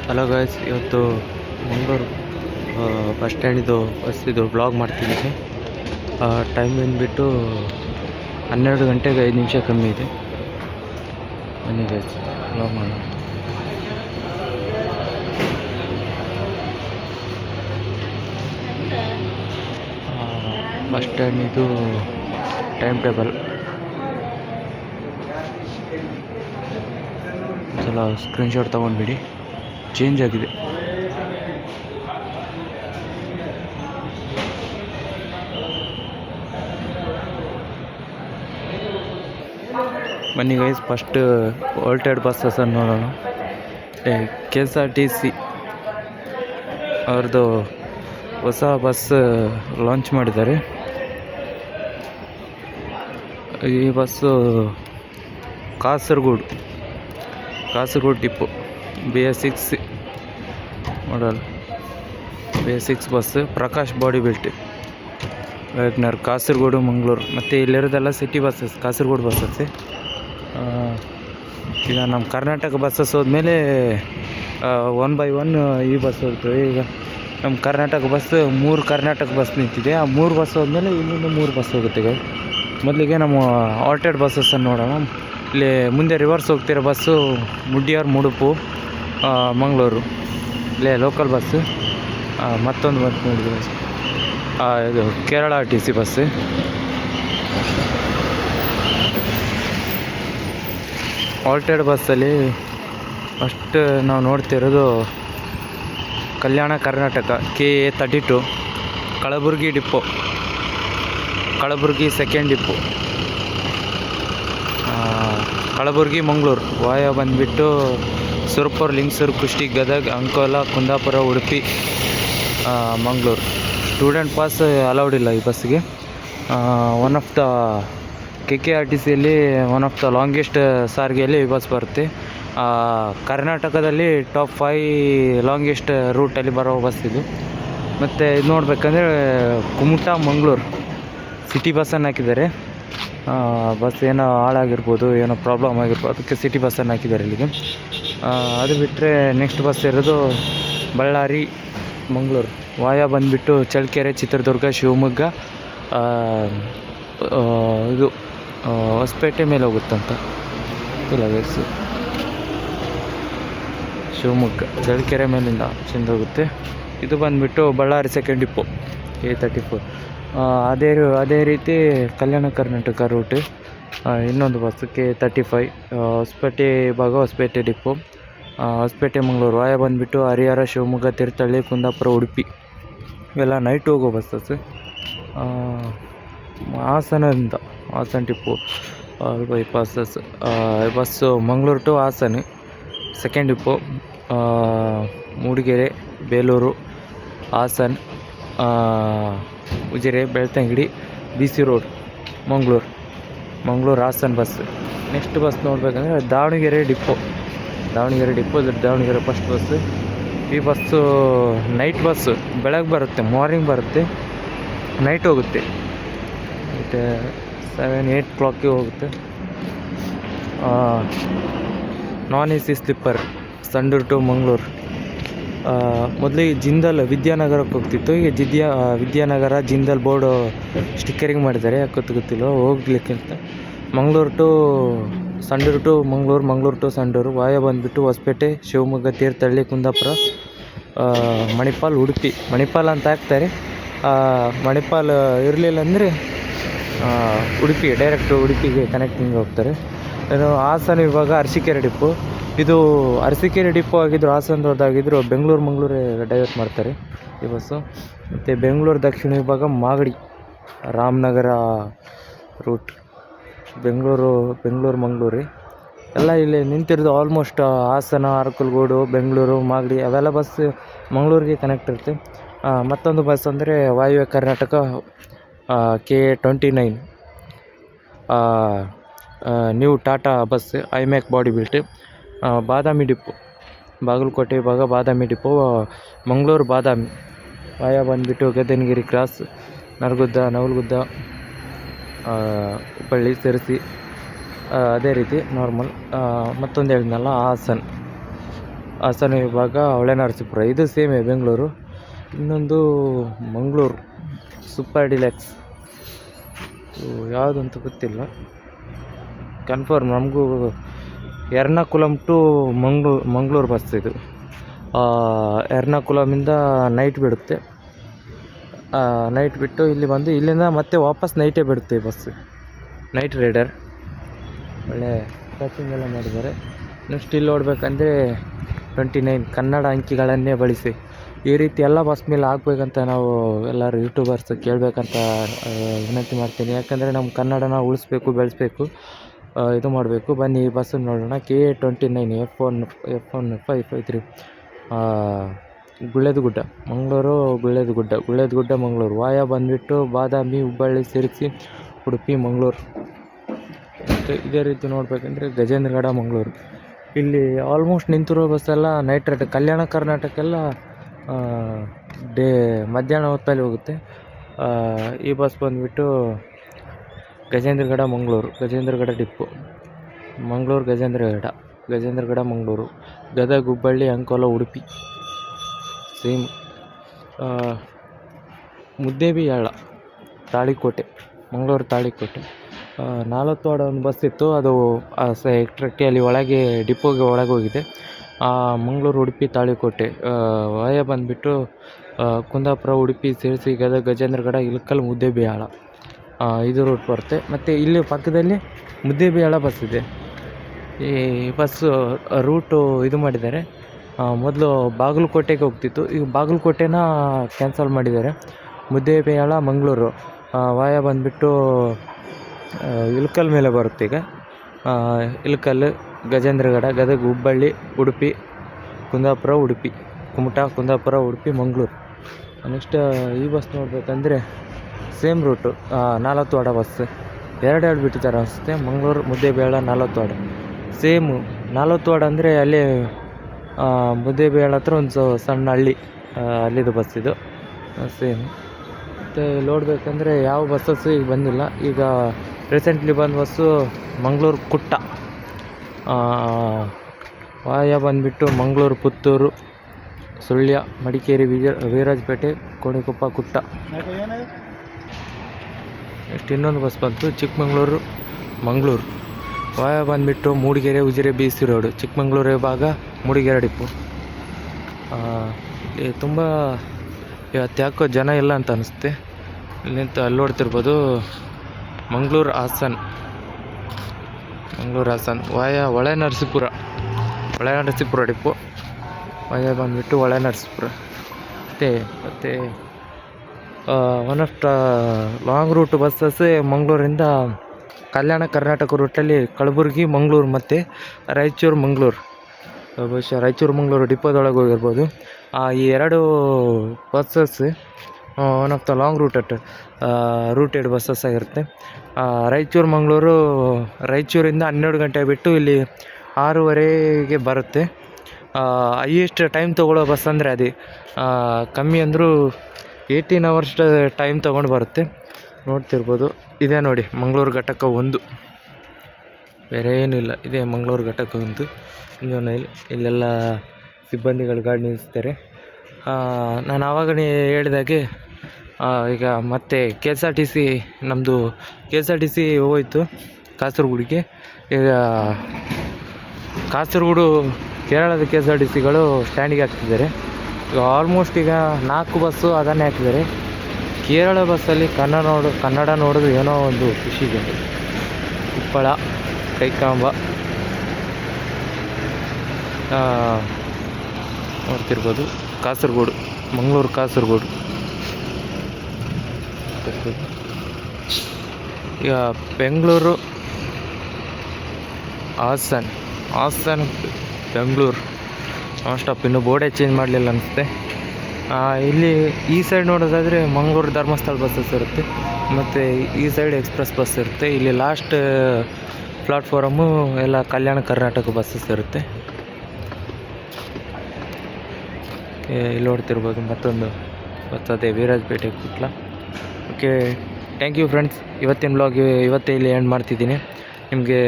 Hello guys, ಇವತ್ತು Mangaluru bus ಸ್ಟ್ಯಾಂಡಿದು ಬಸ್ಸಿದು blog ಮಾಡ್ತಿದ್ದೀನಿ. Time ಬಂದುಬಿಟ್ಟು 12 ಗಂಟೆಗೆ 5 ನಿಮಿಷ ಕಮ್ಮಿ ಇದೆ. ಬನ್ನಿ ಗಾಯ್ಸ್, ಬ್ಲಾಗ್ ಮಾಡೋಣ. ಬಸ್ ಸ್ಟ್ಯಾಂಡಿದು ಟೈಮ್ ಟೇಬಲ್ ಸಲ ಸ್ಕ್ರೀನ್ಶಾಟ್ ತೊಗೊಂಡ್ಬಿಡಿ, ಚೇಂಜ್ ಆಗಿದೆ. ಬನ್ನಿ ಗೈಸ್, ಫಸ್ಟ್ ವೋಲ್ಟೆಡ್ ಬಸ್ಸನ್ನು ನೋಡೋಣ. KSRTC ಅವ್ರದ್ದು ಹೊಸ ಬಸ್ ಲಾಂಚ್ ಮಾಡಿದ್ದಾರೆ. ಈ ಬಸ್ಸು ಕಾಸರಗೋಡು ಟಿಪ್ಪು BS6 ಮಾಡಲ್, BS6 bus. Prakash body built, WagonR, Kasaragod, Mangaluru. ಮತ್ತು ಇಲ್ಲಿರೋದೆಲ್ಲ ಸಿಟಿ ಬಸ್ಸಸ್, ಕಾಸರಗೋಡು ಬಸ್ಸಸ್. ಈಗ ನಮ್ಮ ಕರ್ನಾಟಕ ಬಸ್ಸಸ್ ಹೋದ್ಮೇಲೆ 1 by 1 ಈ ಬಸ್ ಹೋಗ್ತವೆ. ಈಗ ನಮ್ಮ ಕರ್ನಾಟಕ ಬಸ್ 3 ಕರ್ನಾಟಕ ಬಸ್ ನಿಂತಿದೆ. ಆ 3 ಬಸ್ ಹೋದ್ಮೇಲೆ ಇಲ್ಲಿಂದ 3 ಬಸ್ ಹೋಗುತ್ತೆ. ಮೊದಲಿಗೆ ನಮ್ಮ ಆಲ್ಟೆಡ್ ಬಸ್ಸಸ್ಸನ್ನು ನೋಡೋಣ. ಇಲ್ಲಿ ಮುಂದೆ ರಿವರ್ಸ್ ಹೋಗ್ತಿರೋ ಬಸ್ಸು ಮುಡ್ಯಾರ್, ಮುಡುಪು, ಮಂಗಳೂರು, ಇಲ್ಲೇ ಲೋಕಲ್ ಬಸ್ಸು. ಮತ್ತೊಂದು ಬಸ್ ನೋಡಿದ್ರೆ ಇದು ಕೇರಳ RTC ಬಸ್ಸು. ಆಲ್ಟೆಡ್ ಬಸ್ಸಲ್ಲಿ ಫಸ್ಟ್ ನಾವು ನೋಡ್ತಿರೋದು Kalyana Karnataka KA32 Kalaburagi depot, Kalaburagi second depot. Kalaburagi Mangaluru via ಬಂದುಬಿಟ್ಟು Surapura, Lingasugur, Kushtagi, Gadag, Ankola, Kundapura, Udupi, Mangaluru. Student pass allowed ಇಲ್ಲ ಈ ಬಸ್ಸಿಗೆ. ಒನ್ ಆಫ್ ದ KKRTCಯಲ್ಲಿ ಒನ್ ಆಫ್ ದ ಲಾಂಗೆಸ್ಟ್ ಸಾರಿಗೆಯಲ್ಲಿ ಈ ಬಸ್ ಬರುತ್ತೆ. ಕರ್ನಾಟಕದಲ್ಲಿ ಟಾಪ್ 5 ಲಾಂಗೆಸ್ಟ್ ರೂಟಲ್ಲಿ ಬರೋ ಬಸ್ ಇದು. ಮತ್ತು ಇದು ನೋಡಬೇಕಂದ್ರೆ ಕುಮಟಾ, ಮಂಗಳೂರು ಸಿಟಿ ಬಸ್ಸನ್ನು ಹಾಕಿದ್ದಾರೆ. ಬಸ್ ಏನೋ ಹಾಳಾಗಿರ್ಬೋದು, ಏನೋ ಪ್ರಾಬ್ಲಮ್ ಆಗಿರ್ಬೋದು, ಅದಕ್ಕೆ ಸಿಟಿ ಬಸ್ಸನ್ನು ಹಾಕಿದ್ದಾರೆ ಇಲ್ಲಿಗೆ. ಅದು ಬಿಟ್ಟರೆ ನೆಕ್ಸ್ಟ್ ಬಸ್ ಇರೋದು ಬಳ್ಳಾರಿ, ಮಂಗಳೂರು ವಾಯ ಬಂದುಬಿಟ್ಟು ಚಳ್ಳಕೆರೆ, ಚಿತ್ರದುರ್ಗ, ಶಿವಮೊಗ್ಗ, ಇದು ಹೊಸಪೇಟೆ ಮೇಲೆ ಹೋಗುತ್ತಂತ ಇಲ್ಲ ಬಸ್ಸು. ಶಿವಮೊಗ್ಗ, ಚಳ್ಳಕೆರೆ ಮೇಲಿಂದ ಚೆಂದ ಹೋಗುತ್ತೆ. ಇದು ಬಂದುಬಿಟ್ಟು ಬಳ್ಳಾರಿ ಸೆಕೆಂಡ್ ಡಿಪೋ KA34. ಅದೇ ರೀತಿ ಕಲ್ಯಾಣ ಕರ್ನಾಟಕ ರೂಟ್ ಇನ್ನೊಂದು ಬಸ್ KA35 ಹೊಸಪೇಟೆ ಭಾಗ, ಹೊಸಪೇಟೆ ಡಿಪೋ, ಹೊಸಪೇಟೆ ಮಂಗಳೂರು ವಾಯ ಬಂದುಬಿಟ್ಟು ಹರಿಹರ, ಶಿವಮೊಗ್ಗ, ತೀರ್ಥಹಳ್ಳಿ, ಕುಂದಾಪುರ, ಉಡುಪಿ. ಇವೆಲ್ಲ ನೈಟ್ ಹೋಗೋ buses. Hassan Tippu bypasses bus Mangaluru to Hassan second depot. Mudigere, Belur, Hassan, Ujire, Belthangady, BC road, Mangaluru Hassan bus. Next bus ನೋಡಬೇಕಂದ್ರೆ Davanagere depot, Davanagere first bus. ಈ ಬಸ್ಸು ನೈಟ್ ಬಸ್ಸು, ಬೆಳಗ್ಗೆ ಬರುತ್ತೆ, ಮಾರ್ನಿಂಗ್ ಬರುತ್ತೆ, ನೈಟ್ ಹೋಗುತ್ತೆ. ಮತ್ತು 7-8 ಕ್ಲಾಕಿಗೆ ಹೋಗುತ್ತೆ. Non AC sleeper Sandur to Mangaluru. ಮೊದಲಿಗೆ ಜಿಂದಾಲ್ ವಿದ್ಯಾನಗರಕ್ಕೆ ಹೋಗ್ತಿತ್ತು. ಈಗ ವಿದ್ಯಾನಗರ ಜಿಂದಾಲ್ ಬೋರ್ಡು ಸ್ಟಿಕ್ಕರಿಂಗ್ ಮಾಡಿದ್ದಾರೆ, ಯಾಕೆ ಗೊತ್ತಿಲ್ಲ, ಹೋಗ್ಲಿಕ್ಕಿಂತ ಮಂಗಳೂರು ಟು ಸಂಡೂರು ವಾಯ ಬಂದುಬಿಟ್ಟು ಹೊಸಪೇಟೆ, ಶಿವಮೊಗ್ಗ, ತೀರ್ಥಹಳ್ಳಿ, ಕುಂದಾಪುರ, ಮಣಿಪಾಲ್, ಉಡುಪಿ. ಮಣಿಪಾಲ್ ಅಂತ ಹಾಕ್ತಾರೆ. ಮಣಿಪಾಲ್ ಇರಲಿಲ್ಲ ಅಂದರೆ ಉಡುಪಿ, ಡೈರೆಕ್ಟ್ ಉಡುಪಿಗೆ ಕನೆಕ್ಟಿಂಗ್ ಹೋಗ್ತಾರೆ. ಇನ್ನು ಹಾಸನ ವಿಭಾಗ ಅರಸೀಕೆರೆ ಡಿಪೋ. ಇದು ಅರಸೀಕೆರೆ ಡಿಪೋ ಆಗಿದ್ರು, ಹಾಸನದವ್ರದ್ದಾಗಿದ್ದರು ಮಂಗಳೂರೇ ಡೈವರ್ಟ್ ಮಾಡ್ತಾರೆ ಈ ಬಸ್ಸು. ಮತ್ತು ಬೆಂಗಳೂರು ದಕ್ಷಿಣ ವಿಭಾಗ ಮಾಗಡಿ, ರಾಮನಗರ ರೂಟ್, ಬೆಂಗಳೂರು ಮಂಗಳೂರು ಎಲ್ಲ ಇಲ್ಲಿ ನಿಂತಿರೋದು. ಆಲ್ಮೋಸ್ಟ್ ಹಾಸನ, ಅರಕಲಗೂಡು, ಬೆಂಗಳೂರು, ಮಾಗಡಿ ಅವೆಲ್ಲ ಬಸ್ ಮಂಗಳೂರಿಗೆ ಕನೆಕ್ಟ್ ಇರುತ್ತೆ. ಮತ್ತೊಂದು ಬಸ್ ಅಂದರೆ Vayuvya Karnataka KA29 new Tata bus, ಐಮ್ಯಾಕ್ body built. Badami depot, Bagalkote ವಿಭಾಗ ಬಾದಾಮಿ ಡಿಪೋ, ಮಂಗಳೂರು ಬಾದಾಮಿ ವಾಯ ಬಂದುಬಿಟ್ಟು ಗದ್ದನಗಿರಿ ಕ್ರಾಸ್, ನರಗುದ್ದ, ನವಲಗುದ್ದ, ಹುಬ್ಬಳ್ಳಿ, ಸಿರಸಿ. ಅದೇ ರೀತಿ ನಾರ್ಮಲ್. ಮತ್ತೊಂದು ಹೇಳಿದ್ನಲ್ಲ ಹಾಸನ, ಹಾಸನ ವಿಭಾಗ ಹೊಳೆನರಸೀಪುರ. ಇದು ಸೇಮೇ ಬೆಂಗಳೂರು. ಇನ್ನೊಂದು ಮಂಗಳೂರು ಸೂಪರ್ ಡಿಲೆಕ್ಸ್. ಯಾವುದಂತ ಗೊತ್ತಿಲ್ಲ, ಕನ್ಫರ್ಮ್ ನಮಗೂ. ಎರ್ನಾಕುಲಂ ಟು ಮಂಗಳೂರು ಬಸ್ ಇದು. ಎರ್ನಾಕುಲಮಿಂದ ನೈಟ್ ಬಿಡುತ್ತೆ. ನೈಟ್ ಬಿಟ್ಟು ಇಲ್ಲಿ ಬಂದು ಇಲ್ಲಿಂದ ಮತ್ತೆ ವಾಪಸ್ ನೈಟೇ ಬಿಡುತ್ತೆ ಬಸ್ಸು. ನೈಟ್ ರೈಡರ್ ಒಳ್ಳೆ ಪ್ಯಾಕಿಂಗ್ ಎಲ್ಲ ಮಾಡಿದ್ದಾರೆ. ನೆಕ್ಸ್ಟ್ ಇಲ್ಲಿ ನೋಡ್ಬೇಕಂದ್ರೆ 29 ಕನ್ನಡ ಅಂಕಿಗಳನ್ನೇ ಬಳಸಿ. ಈ ರೀತಿ ಎಲ್ಲ ಬಸ್ ಮೇಲೆ ಆಗಬೇಕಂತ ನಾವು ಎಲ್ಲರೂ ಯೂಟ್ಯೂಬರ್ಸ್ ಕೇಳಬೇಕಂತ ವಿನಂತಿ ಮಾಡ್ತೀನಿ. ಯಾಕಂದರೆ ನಮ್ಮ ಕನ್ನಡನ ಉಳಿಸ್ಬೇಕು, ಬೆಳೆಸ್ಬೇಕು, ಇದು ಮಾಡಬೇಕು. ಬನ್ನಿ ಈ ಬಸ್ಸನ್ನು ನೋಡೋಣ. KA29 F1553 ಗುಳ್ಳೆದಗುಡ್ಡ Mangaluru. ಗುಳ್ಳೆದಗುಡ್ಡ Mangaluru. Via ಬಂದುಬಿಟ್ಟು ಬಾದಾಮಿ, ಹುಬ್ಬಳ್ಳಿ, ಸಿರ್ಸಿ, ಉಡುಪಿ, ಮಂಗಳೂರು. ಮತ್ತು ಇದೇ ರೀತಿ ನೋಡಬೇಕಂದ್ರೆ ಗಜೇಂದ್ರಗಡ ಮಂಗಳೂರು. ಇಲ್ಲಿ ಆಲ್ಮೋಸ್ಟ್ ನಿಂತಿರೋ ಬಸ್ಸೆಲ್ಲ ನೈಟ್ ರೈಡ್. ಕಲ್ಯಾಣ ಕರ್ನಾಟಕೆಲ್ಲ ಮಧ್ಯಾಹ್ನ ಹೊತ್ತಲ್ಲಿ ಹೋಗುತ್ತೆ. ಈ ಬಸ್ ಬಂದುಬಿಟ್ಟು Gajendragad Mangaluru. Gajendragad depot Mangaluru. Gajendragad Mangaluru. Gadag, Hubballi, Ankola, Udupi same. Muddebihal, Talikote, Mangaluru Talikote. 4 ward ಒಂದು ಬಸ್ ಇತ್ತು, ಅದು ಅಲ್ಲಿ ಒಳಗೆ ಡಿಪೋಗೆ ಒಳಗೆ ಹೋಗಿದೆ. ಮಂಗಳೂರು, ಉಡುಪಿ, ತಾಳಿಕೋಟೆ. ವಾಯ ಬಂದುಬಿಟ್ಟು ಕುಂದಾಪುರ, ಉಡುಪಿ, ಸಿರ್ಸಿ, ಗದಗ, ಗಜೇಂದ್ರಗಡ, ಇಳಕಲ್, ಮುದ್ದೇಬಿಹಾಳ. ಇದು ರೂಟ್ ಬರುತ್ತೆ. ಮತ್ತು ಇಲ್ಲಿ ಪಕ್ಕದಲ್ಲಿ ಮುದ್ದೇಬಿಹಾಳ ಬಸ್ ಇದೆ. ಈ ಬಸ್ಸು ರೂಟು ಇದು ಮಾಡಿದ್ದಾರೆ. ಮೊದಲು ಬಾಗಲಕೋಟೆಗೆ ಹೋಗ್ತಿತ್ತು, ಈಗ ಬಾಗಲಕೋಟೆನ ಕ್ಯಾನ್ಸಲ್ ಮಾಡಿದ್ದಾರೆ. ಮುದ್ದೇಬಿಹಾಳ ಮಂಗಳೂರು ವಾಯ ಬಂದುಬಿಟ್ಟು ಇಳಕಲ್ ಮೇಲೆ ಬರುತ್ತೆ ಈಗ. ಇಳಕಲ್, ಗಜೇಂದ್ರಗಡ, ಗದಗ, ಹುಬ್ಬಳ್ಳಿ, ಉಡುಪಿ, ಕುಂದಾಪುರ, ಉಡುಪಿ, ಕುಮಟಾ, ಕುಂದಾಪುರ, ಉಡುಪಿ, ಮಂಗಳೂರು. ನೆಕ್ಸ್ಟ್ ಈ ಬಸ್ ನೋಡಬೇಕಂದ್ರೆ ಸೇಮ್ ರೂಟು. 4 ward bus. ಎರಡು ಬಿಟ್ಟಿದ್ದಾರೆ ಅನಿಸುತ್ತೆ. Mangaluru, Muddebihal, 4 ward same. 4 ward ಅಂದರೆ ಅಲ್ಲಿ ಮುದ್ದೇಬಿಹಾಳ ಹತ್ರ ಒಂದು ಸಣ್ಣ ಹಳ್ಳಿ, ಅಲ್ಲಿದು ಬಸ್ ಇದು ಸೇಮ್. ಮತ್ತು ನೋಡಬೇಕಂದ್ರೆ ಯಾವ ಬಸ್ಸಸ್ಸು ಈಗ ಬಂದಿಲ್ಲ. ಈಗ ರೀಸೆಂಟ್ಲಿ ಬಂದ ಬಸ್ಸು ಮಂಗಳೂರು ಕುಟ್ಟ. ವಾಯ ಬಂದುಬಿಟ್ಟು ಮಂಗಳೂರು, ಪುತ್ತೂರು, ಸುಳ್ಯ, ಮಡಿಕೇರಿ, ವೀರಾಜಪೇಟೆ, ಕೋಣಿಕೊಪ್ಪ, ಕುಟ್ಟ. ನೆಕ್ಸ್ಟ್ ಇನ್ನೊಂದು ಬಸ್ ಬಂತು ಚಿಕ್ಕಮಂಗ್ಳೂರು, ಮಂಗಳೂರು. ವಾಯ ಬಂದುಬಿಟ್ಟು ಮೂಡಿಗೆರೆ, ಉಜಿರೆ, BC ರೋಡು, ಚಿಕ್ಕಮಂಗ್ಳೂರು ವಿಭಾಗ, ಮೂಡಿಗೆರೆ ಡಿಪೋ. ಇಲ್ಲಿ ತುಂಬ ಇವತ್ತು ಯಾಕೋ ಜನ ಇಲ್ಲ ಅಂತ ಅನಿಸುತ್ತೆ. ಇಲ್ಲಿಂತ ಅಲ್ಲಿ ನೋಡ್ತಿರ್ಬೋದು ಮಂಗಳೂರು ಹಾಸನ್. ವಾಯ ಹೊಳೆನರಸೀಪುರ ಡಿಪೋ. ವಾಯ ಬಂದುಬಿಟ್ಟು ಹೊಳೆನರಸೀಪುರ. ಮತ್ತು one of the long route buses ಮಂಗಳೂರಿಂದ ಕಲ್ಯಾಣ ಕರ್ನಾಟಕ ರೂಟಲ್ಲಿ ಕಲಬುರಗಿ, ಮಂಗಳೂರು ಮತ್ತು ರಾಯಚೂರು, ಮಂಗಳೂರು. ಬಹುಶಃ ರಾಯಚೂರು, ಮಂಗಳೂರು ಡಿಪೋದೊಳಗೆ ಹೋಗಿರ್ಬೋದು. ಈ 2 buses one of the long rooted buses ಆಗಿರುತ್ತೆ. ರಾಯಚೂರು, ಮಂಗಳೂರು, ರಾಯಚೂರಿಂದ 12 ಗಂಟೆ ಬಿಟ್ಟು ಇಲ್ಲಿ 6:30ಗೆ ಬರುತ್ತೆ. ಹೈಯೆಸ್ಟ್ ಟೈಮ್ ತೊಗೊಳ್ಳೋ ಬಸ್ ಅಂದರೆ ಅದೇ. ಕಮ್ಮಿ ಅಂದರೂ 18 hours ಟೈಮ್ ತೊಗೊಂಡು ಬರುತ್ತೆ. ನೋಡ್ತಿರ್ಬೋದು. ಇದೇ ನೋಡಿ ಮಂಗಳೂರು ಘಟಕ 1, ಬೇರೆ ಏನೂ ಇಲ್ಲ. ಇದೇ ಮಂಗಳೂರು ಘಟಕ 1 ಇಂಜೋನೈಲ್. ಇಲ್ಲೆಲ್ಲ ಸಿಬ್ಬಂದಿಗಳು ಗಾಡಿ ನಿಲ್ಲಿಸ್ತಾರೆ. ನಾನು ಆವಾಗಲೇ ಹೇಳಿದಾಗೆ ಈಗ ಮತ್ತೆ KSRTC ನಮ್ಮದು KSRTC ಹೋಯಿತು ಕಾಸರಗೋಡಿಗೆ. ಈಗ ಕಾಸರಗೋಡು ಕೇರಳದ KSRTCಗಳು ಸ್ಟ್ಯಾಂಡಿಗೆ ಹಾಕ್ತಿದ್ದಾರೆ. ಈಗ ಆಲ್ಮೋಸ್ಟ್ ಈಗ 4 ಬಸ್ಸು ಅದನ್ನೇ ಹಾಕಿದ್ದಾರೆ. ಕೇರಳ ಬಸ್ಸಲ್ಲಿ ಕನ್ನಡ ನೋಡೋದು ಏನೋ ಒಂದು ಖುಷಿಗೆ. ಉಪ್ಪಳ, ಕೈಕಾಂಬ ನೋಡ್ತಿರ್ಬೋದು. ಕಾಸರಗೋಡು, ಮಂಗಳೂರು, ಕಾಸರಗೋಡು. ಈಗ ಬೆಂಗಳೂರು, ಹಾಸನ್, ಬೆಂಗಳೂರು ನಾನ್ ಸ್ಟಾಪ್. ಇನ್ನೂ ಬೋರ್ಡೇ ಚೇಂಜ್ ಮಾಡಲಿಲ್ಲ ಅನಿಸುತ್ತೆ. ಇಲ್ಲಿ ಈ ಸೈಡ್ ನೋಡೋದಾದರೆ ಮಂಗಳೂರು ಧರ್ಮಸ್ಥಳ ಬಸ್ಸಸ್ ಇರುತ್ತೆ, ಮತ್ತು ಈ ಸೈಡ್ ಎಕ್ಸ್ಪ್ರೆಸ್ ಬಸ್ ಇರುತ್ತೆ. ಇಲ್ಲಿ ಲಾಸ್ಟ್ ಪ್ಲಾಟ್ಫಾರಮ್ಮು ಎಲ್ಲ ಕಲ್ಯಾಣ ಕರ್ನಾಟಕ ಬಸ್ಸಸ್ ಇರುತ್ತೆ. ಇಲ್ಲಿ ನೋಡ್ತಿರ್ಬೋದು ಮತ್ತೊಂದು ಬರ್ತದೆ ವೀರಾಜಪೇಟೆ ಕುಟ್ಲ. Okay, thank you friends. ಇವತ್ತಿನ ಬ್ಲಾಗ್ ಇವತ್ತೇ ಇಲ್ಲಿ ಎಂಡ್ ಮಾಡ್ತಿದ್ದೀನಿ. ನಿಮಗೆ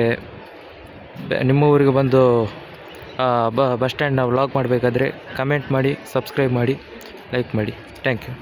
ನಿಮ್ಮ ಊರಿಗೆ ಬಂದು ಬಸ್ ಸ್ಟ್ಯಾಂಡ್ನ ವ್ಲಾಗ್ ಮಾಡಬೇಕಾದ್ರೆ ಕಮೆಂಟ್ ಮಾಡಿ, ಸಬ್ಸ್ಕ್ರೈಬ್ ಮಾಡಿ, ಲೈಕ್ ಮಾಡಿ. Thank you.